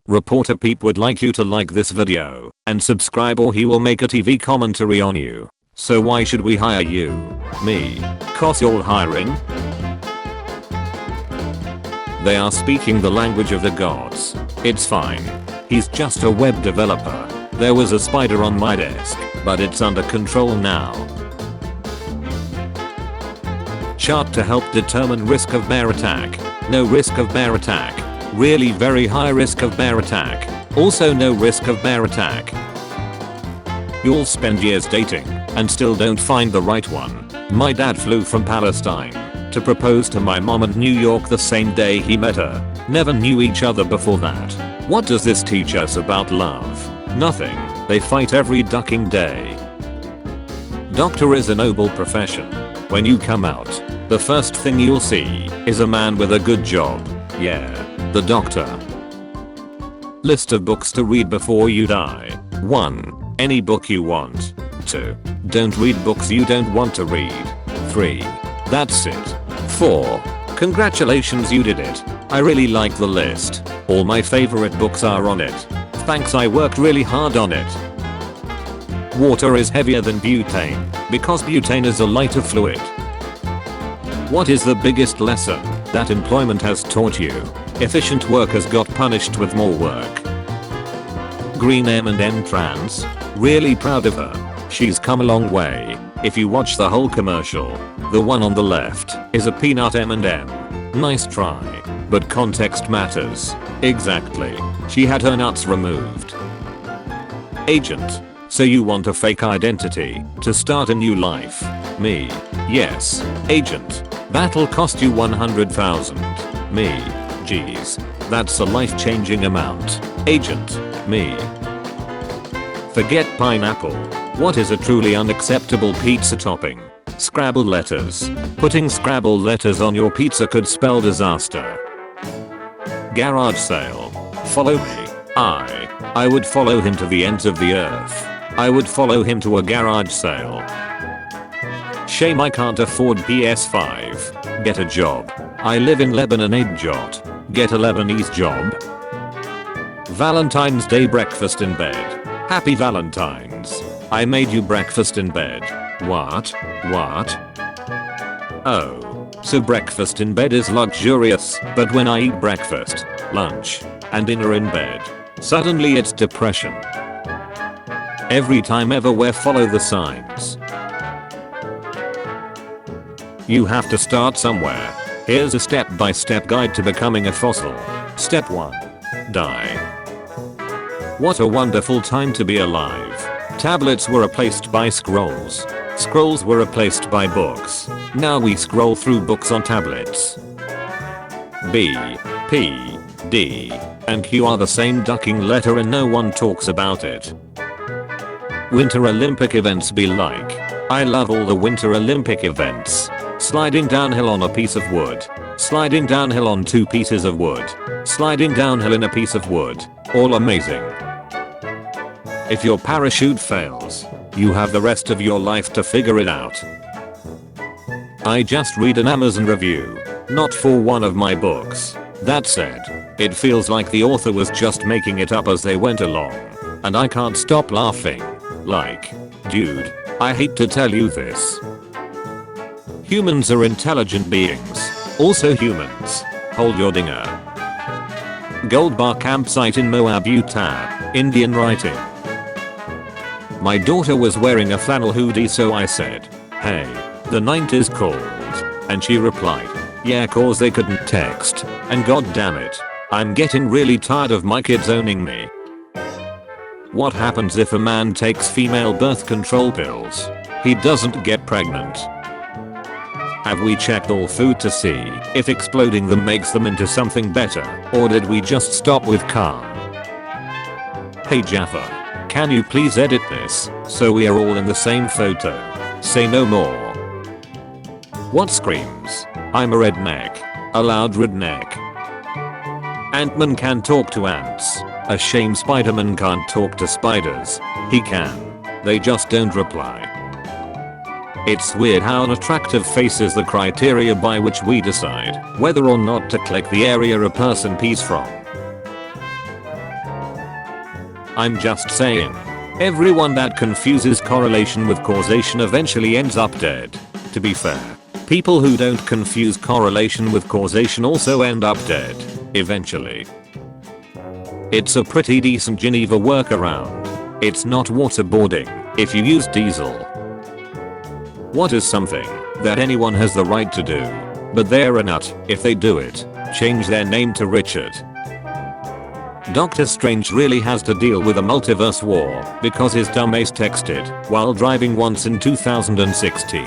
Reporter Peep would like you to like this video and subscribe or he will make a TV commentary on you. So why should we hire you? Me. 'Cause you're hiring? They are speaking the language of the gods. It's fine. He's just a web developer. There was a spider on my desk, but it's under control now. Chart to help determine risk of bear attack. No risk of bear attack. Really very high risk of bear attack. Also no risk of bear attack. You'll spend years dating and still don't find the right one. My dad flew from Palestine to propose to my mom in New York the same day he met her. Never knew each other before that. What does this teach us about love? Nothing. They fight every ducking day. Doctor is a noble profession. When you come out, the first thing you'll see is a man with a good job. Yeah, the doctor. List of books to read before you die. 1. Any book you want. 2. Don't read books you don't want to read. 3. That's it. 4. Congratulations, you did it. I really like the list. All my favorite books are on it. Thanks, I worked really hard on it. Water is heavier than butane because butane is a lighter fluid. What is the biggest lesson that employment has taught you? Efficient workers got punished with more work. Green M&M trans. Really proud of her. She's come a long way. If you watch the whole commercial, the one on the left is a peanut M&M. Nice try. But context matters. Exactly. She had her nuts removed. Agent. So you want a fake identity to start a new life? Me. Yes. Agent. That'll cost you 100,000. Me. Geez. That's a life-changing amount. Agent. Me. Forget pineapple. What is a truly unacceptable pizza topping? Scrabble letters. Putting Scrabble letters on your pizza could spell disaster. Garage sale. Follow me. I would follow him to the ends of the earth. I would follow him to a garage sale. Shame I can't afford PS5. Get a job. I live in Lebanon. A jot. Get a Lebanese job. Valentine's Day breakfast in bed. Happy Valentine's. I made you breakfast in bed. What? Oh. So breakfast in bed is luxurious, but when I eat breakfast, lunch, and dinner in bed, suddenly it's depression. Every time everywhere follow the signs. You have to start somewhere. Here's a step-by-step guide to becoming a fossil. Step 1. Die. What a wonderful time to be alive. Tablets were replaced by scrolls. Scrolls were replaced by books. Now we scroll through books on tablets. B, P, D, and Q are the same ducking letter and no one talks about it. Winter Olympic events be like. I love all the Winter Olympic events. Sliding downhill on a piece of wood. Sliding downhill on 2 pieces of wood. Sliding downhill in a piece of wood. All amazing. If your parachute fails, you have the rest of your life to figure it out. I just read an Amazon review, not for one of my books. That said, it feels like the author was just making it up as they went along. And I can't stop laughing. Like, dude, I hate to tell you this. Humans are intelligent beings. Also humans. Hold your dinger. Gold bar campsite in Moab, Utah. Indian writing. My daughter was wearing a flannel hoodie, so I said, "Hey, the night is cold." And she replied, "Yeah, cause they couldn't text. And god damn it, I'm getting really tired of my kids owning me." What happens if a man takes female birth control pills? He doesn't get pregnant. Have we checked all food to see if exploding them makes them into something better, or did we just stop with calm? Hey Jaffa, can you please edit this so we are all in the same photo? Say no more. What screams? I'm a redneck. A loud redneck. Ant-Man can talk to ants. A shame Spiderman can't talk to spiders. He can. They just don't reply. It's weird how an attractive face is the criteria by which we decide whether or not to click the area a person pees from. I'm just saying. Everyone that confuses correlation with causation eventually ends up dead. To be fair, people who don't confuse correlation with causation also end up dead. Eventually. It's a pretty decent Geneva workaround. It's not waterboarding if you use diesel. What is something that anyone has the right to do, but they're a nut if they do it? Change their name to Richard. Doctor Strange really has to deal with a multiverse war because his dumbass texted while driving once in 2016.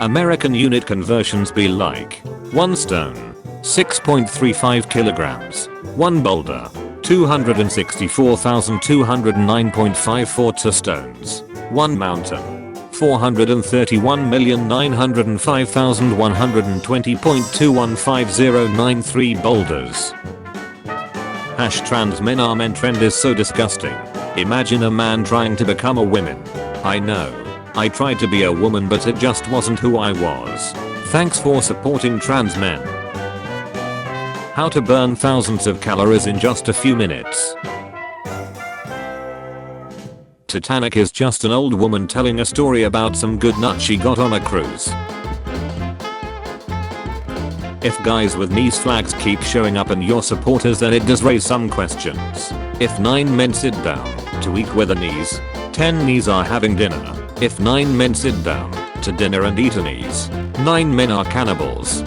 American unit conversions be like 1 stone, 6.35 kilograms, 1 boulder, 264,209.54 stones, 1 mountain, 431,905,120.215093 boulders. Trans men are men trend is so disgusting. Imagine a man trying to become a woman. I know. I tried to be a woman but it just wasn't who I was. Thanks for supporting trans men. How to burn thousands of calories in just a few minutes. Titanic is just an old woman telling a story about some good nut she got on a cruise. If guys with knees flags keep showing up and your supporters, then it does raise some questions. If 9 men sit down to eat with the knees, 10 knees are having dinner. If 9 men sit down to dinner and eat a knees, 9 men are cannibals.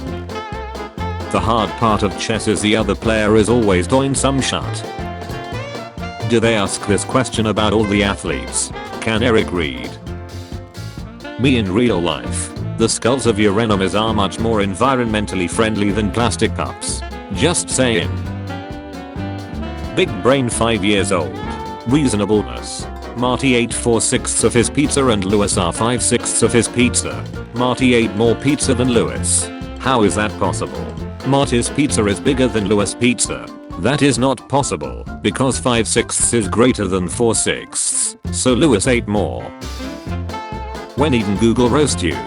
The hard part of chess is the other player is always doing some shit. Do they ask this question about all the athletes? Can Eric read? Me in real life. The skulls of your enemies are much more environmentally friendly than plastic cups. Just saying. Big brain 5 years old. Reasonableness. Marty ate 4/6 of his pizza and Lewis are 5/6 of his pizza. Marty ate more pizza than Lewis. How is that possible? Marty's pizza is bigger than Lewis' pizza. That is not possible because 5/6 is greater than 4/6. So Lewis ate more. When even Google roast you.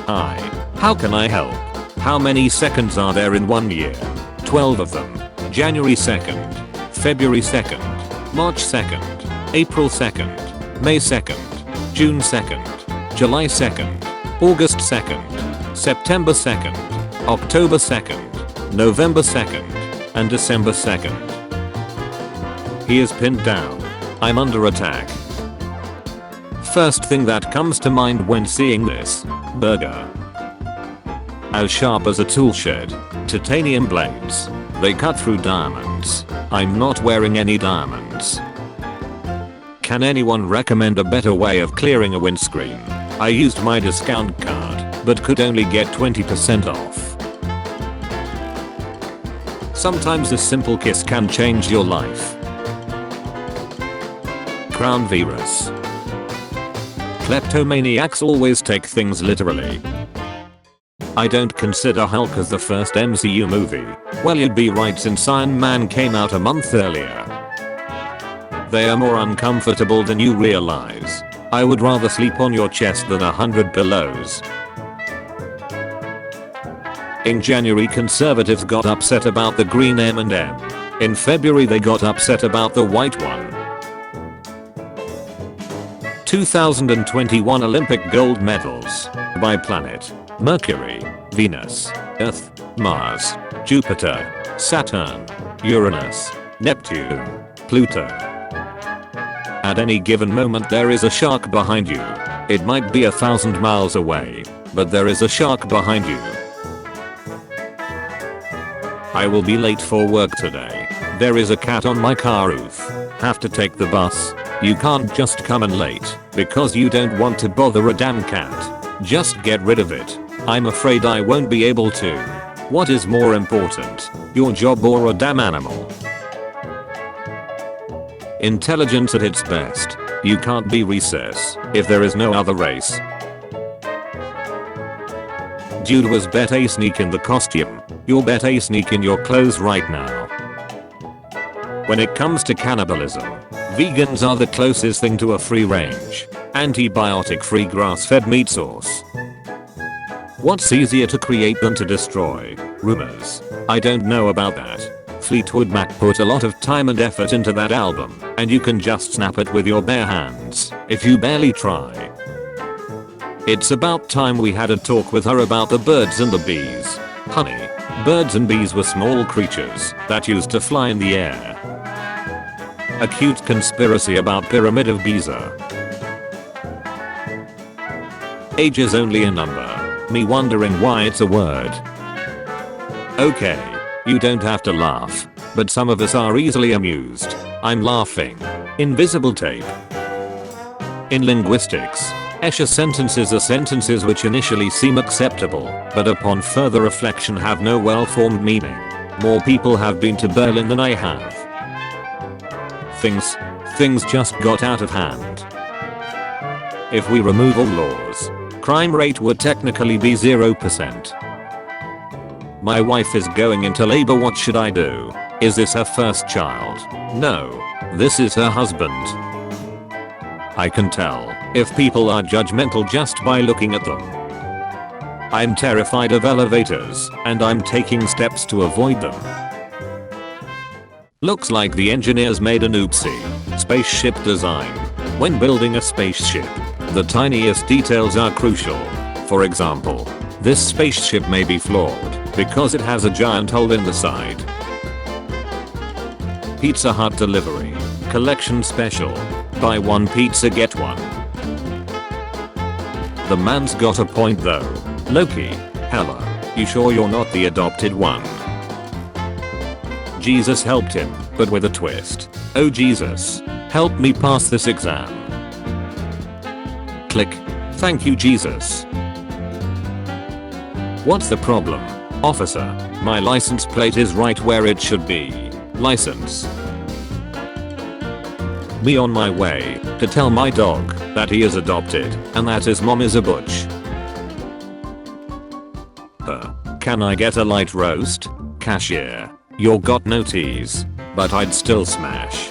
Hi, how can I help? How many seconds are there in 1 year? 12 of them. January 2nd, February 2nd, March 2nd, April 2nd, May 2nd, June 2nd, July 2nd, August 2nd, September 2nd, October 2nd, November 2nd, and December 2nd. He is pinned down. I'm under attack. First thing that comes to mind when seeing this, burger. As sharp as a tool shed, titanium blades. They cut through diamonds. I'm not wearing any diamonds. Can anyone recommend a better way of clearing a windscreen? I used my discount card, but could only get 20% off. Sometimes a simple kiss can change your life. Crown virus. Kleptomaniacs always take things literally. I don't consider Hulk as the first MCU movie. Well, you'd be right since Iron Man came out a month earlier. They are more uncomfortable than you realize. I would rather sleep on your chest than 100 pillows. In January, conservatives got upset about the green M&M. In February, they got upset about the white one. 2021 Olympic gold medals by planet: Mercury, Venus, Earth, Mars, Jupiter, Saturn, Uranus, Neptune, Pluto. At any given moment there is a shark behind you. It might be 1,000 miles away, but there is a shark behind you. I will be late for work today. There is a cat on my car roof. Have to take the bus. You can't just come in late because you don't want to bother a damn cat. Just get rid of it. I'm afraid I won't be able to. What is more important, your job or a damn animal? Intelligence at its best. You can't be recess if there is no other race. Dude was bet a sneak in the costume. You'll bet a sneak in your clothes right now. When it comes to cannibalism, vegans are the closest thing to a free-range, antibiotic-free grass-fed meat source. What's easier to create than to destroy? Rumors. I don't know about that. Fleetwood Mac put a lot of time and effort into that album, and you can just snap it with your bare hands if you barely try. It's about time we had a talk with her about the birds and the bees. Honey, birds and bees were small creatures that used to fly in the air. A cute conspiracy about Pyramid of Giza. Age is only a number. Me wondering why it's a word. Okay, you don't have to laugh, but some of us are easily amused. I'm laughing. Invisible tape. In linguistics, Escher sentences are sentences which initially seem acceptable, but upon further reflection have no well-formed meaning. More people have been to Berlin than I have. Things just got out of hand. If we remove all laws, crime rate would technically be 0%. My wife is going into labor, what should I do? Is this her first child? No. This is her husband. I can tell if people are judgmental just by looking at them. I'm terrified of elevators, and I'm taking steps to avoid them. Looks like the engineers made an oopsie. Spaceship design. When building a spaceship, the tiniest details are crucial. For example, this spaceship may be flawed because it has a giant hole in the side. Pizza Hut delivery. Collection special. Buy one pizza get one. The man's got a point though. Loki, hella, you sure you're not the adopted one? Jesus helped him, but with a twist. Oh Jesus, help me pass this exam. Click. Thank you Jesus. What's the problem? Officer, my license plate is right where it should be. License. Me on my way to tell my dog that he is adopted and that his mom is a butch. Can I get a light roast? Cashier, you got no teas, but I'd still smash.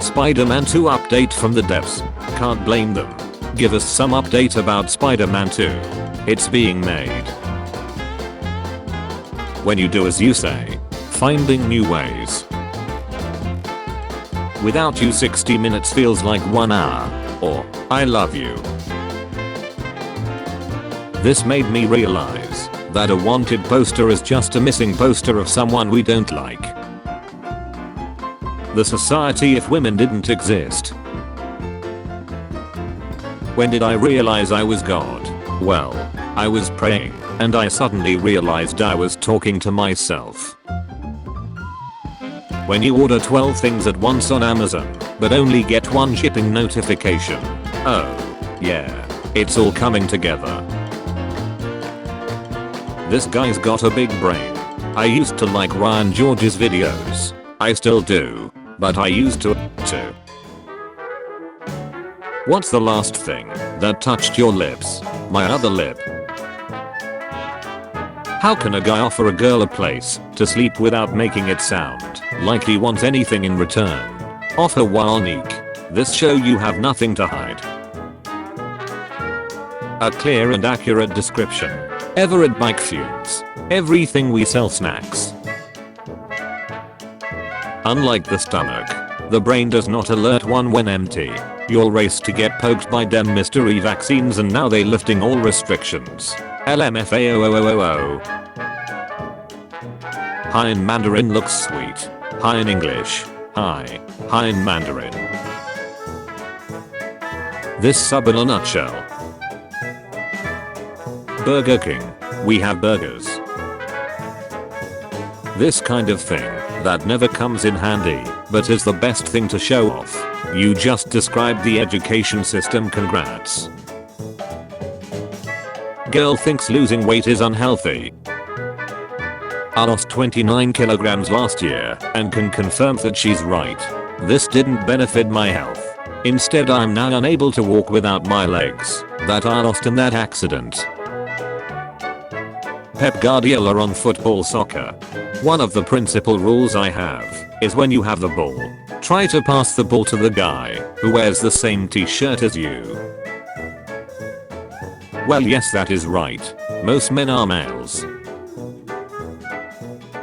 Spider-Man 2 update from the devs. Can't blame them. Give us some update about Spider-Man 2. It's being made. When you do as you say, finding new ways. Without you 60 minutes feels like 1 hour, or I love you. This made me realize that a wanted poster is just a missing poster of someone we don't like. The society if women didn't exist. When did I realize I was God? Well, I was praying, and I suddenly realized I was talking to myself. When you order 12 things at once on Amazon, but only get one shipping notification. Oh, yeah, it's all coming together. This guy's got a big brain. I used to like Ryan George's videos. I still do, but I used to too. What's the last thing that touched your lips? My other lip. How can a guy offer a girl a place to sleep without making it sound like he wants anything in return? Offer while unique. This show you have nothing to hide. A clear and accurate description. Everett bike fumes. Everything we sell snacks. Unlike the stomach, the brain does not alert one when empty. You'll race to get poked by dem mystery vaccines and now they lifting all restrictions. LMFAO. Hi in Mandarin looks sweet. Hi in English. Hi. Hi in Mandarin. This sub in a nutshell. Burger King. We have burgers. This kind of thing that never comes in handy, but is the best thing to show off. You just described the education system, congrats. Girl thinks losing weight is unhealthy. I lost 29 kilograms last year and can confirm that she's right. This didn't benefit my health. Instead I'm now unable to walk without my legs that I lost in that accident. Pep Guardiola on football soccer. One of the principal rules I have is when you have the ball, try to pass the ball to the guy who wears the same t-shirt as you. Well yes, that is right. Most men are males.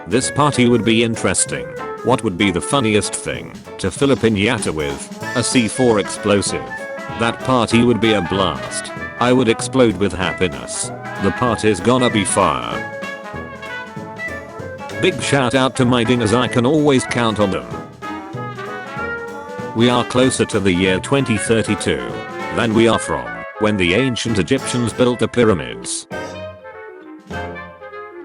This party would be interesting. What would be the funniest thing to fill a piñata with? A C4 explosive. That party would be a blast. I would explode with happiness. The party's gonna be fire. Big shout out to my dingers, I can always count on them. We are closer to the year 2032 than we are from when the ancient Egyptians built the pyramids.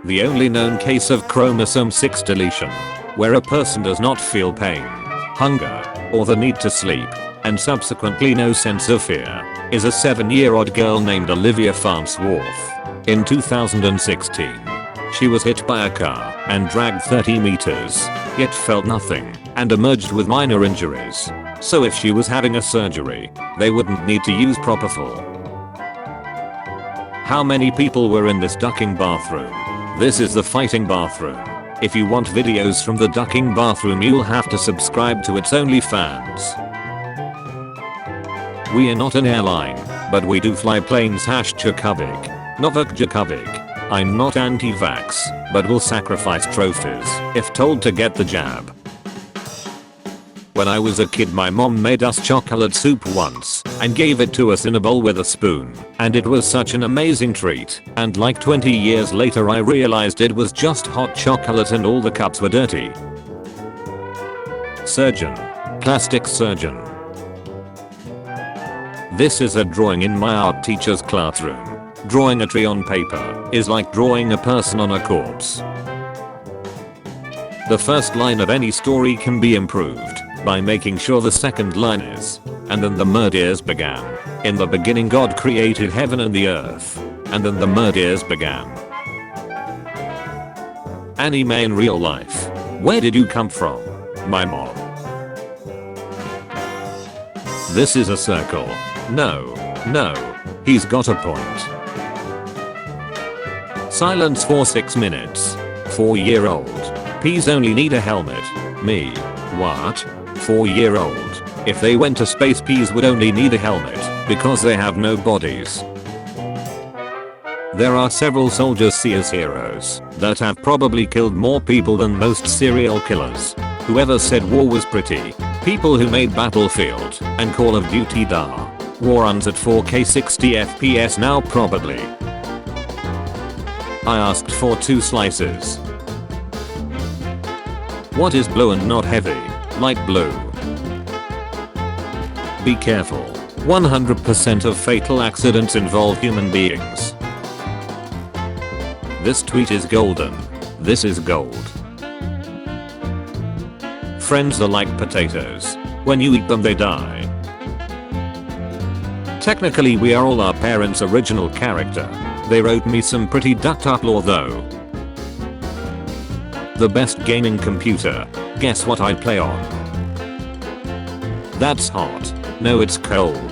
The only known case of chromosome 6 deletion, where a person does not feel pain, hunger, or the need to sleep, and subsequently no sense of fear, is a 7-year-old girl named Olivia Farnsworth. In 2016, she was hit by a car and dragged 30 meters, yet felt nothing, and emerged with minor injuries. So if she was having a surgery, they wouldn't need to use propofol. How many people were in this ducking bathroom? This is the fighting bathroom. If you want videos from the ducking bathroom, you'll have to subscribe to its OnlyFans. We are not an airline, but we do fly planes. #Chukovic. Novak Djokovic. I'm not anti-vax, but will sacrifice trophies if told to get the jab. When I was a kid, my mom made us chocolate soup once and gave it to us in a bowl with a spoon, and it was such an amazing treat, and like 20 years later I realized it was just hot chocolate and all the cups were dirty. Surgeon. Plastic surgeon. This is a drawing in my art teacher's classroom. Drawing a tree on paper is like drawing a person on a corpse. The first line of any story can be improved by making sure the second line is, and then the murders began. In the beginning God created heaven and the earth, and then the murders began. Anime in real life. Where did you come from? My mom. This is a circle. No, he's got a point. Silence for 6 minutes. 4-year-old. Peas only need a helmet. Me. What? 4-year-old. If they went to space, peas would only need a helmet because they have no bodies. There are several soldiers seen as heroes that have probably killed more people than most serial killers. Whoever said war was pretty? People who made Battlefield and Call of Duty war runs at 4K 60 FPS now probably. I asked for 2 slices. What is blue and not heavy? Light blue. Be careful. 100% of fatal accidents involve human beings. This tweet is golden. This is gold. Friends are like potatoes. When you eat them, they die. Technically, we are all our parents' original character. They wrote me some pretty ducked up lore though. The best gaming computer. Guess what I play on? That's hot. No, it's cold.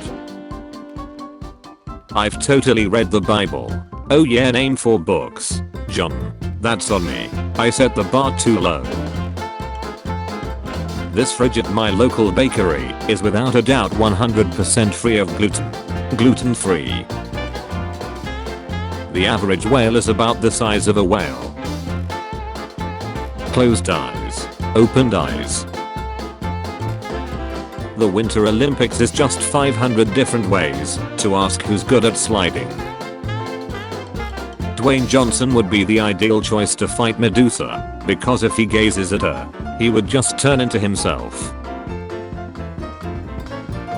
I've totally read the Bible. Oh yeah, name for books. John. That's on me. I set the bar too low. This fridge at my local bakery is without a doubt 100% free of gluten. Gluten free. The average whale is about the size of a whale. Closed eyes. Opened eyes. The Winter Olympics is just 500 different ways to ask who's good at sliding. Dwayne Johnson would be the ideal choice to fight Medusa, because if he gazes at her, he would just turn into himself.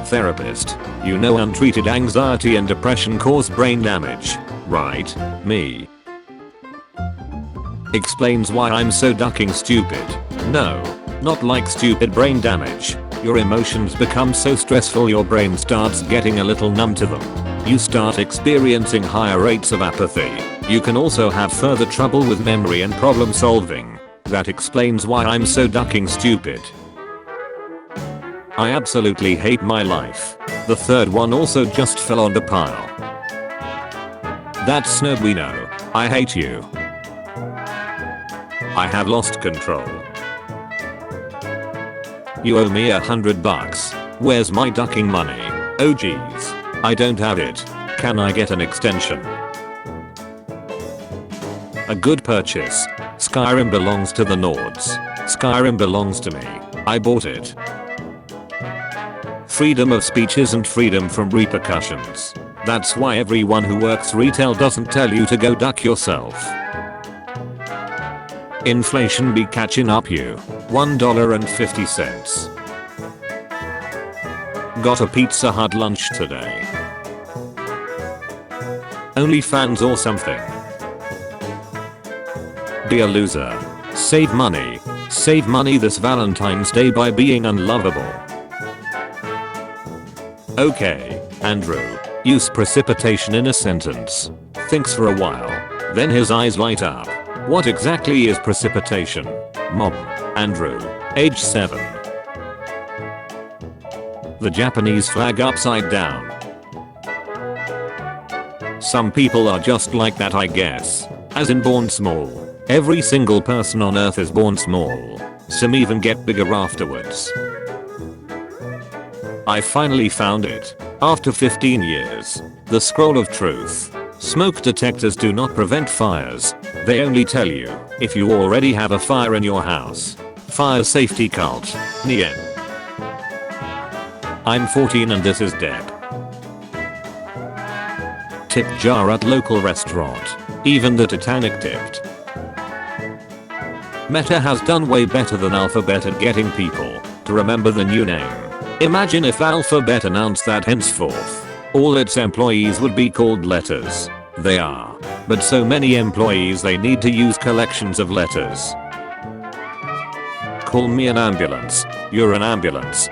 Therapist. You know untreated anxiety and depression cause brain damage, right? Me. Explains why I'm so ducking stupid. No, not like stupid brain damage. Your emotions become so stressful your brain starts getting a little numb to them. You start experiencing higher rates of apathy. You can also have further trouble with memory and problem solving. That explains why I'm so ducking stupid. I absolutely hate my life. The third one also just fell on the pile. That's Snow, we know. I hate you. I have lost control. You owe me $100. Where's my ducking money? Oh geez. I don't have it. Can I get an extension? A good purchase. Skyrim belongs to the Nords. Skyrim belongs to me. I bought it. Freedom of speech isn't freedom from repercussions. That's why everyone who works retail doesn't tell you to go duck yourself. Inflation be catching up you. $1.50. Got a Pizza Hut lunch today. OnlyFans or something. Dear loser. Save money. Save money this Valentine's Day by being unlovable. Okay, Andrew. Use precipitation in a sentence. Thinks for a while. Then his eyes light up. What exactly is precipitation? Mom. Andrew. Age 7. The Japanese flag upside down. Some people are just like that, I guess. As in born small. Every single person on earth is born small. Some even get bigger afterwards. I finally found it. After 15 years. The scroll of truth. Smoke detectors do not prevent fires. They only tell you if you already have a fire in your house. Fire safety cult. Nien. I'm 14 and this is Deb. Tip jar at local restaurant. Even the Titanic tipped. Meta has done way better than Alphabet at getting people to remember the new name. Imagine if Alphabet announced that henceforth all its employees would be called letters. They are. But so many employees they need to use collections of letters. Call me an ambulance. You're an ambulance.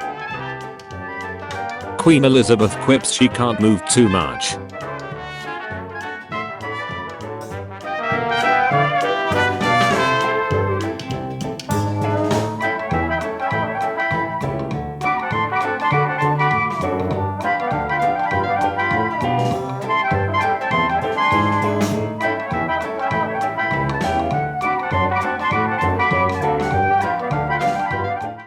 Queen Elizabeth quips she can't move too much.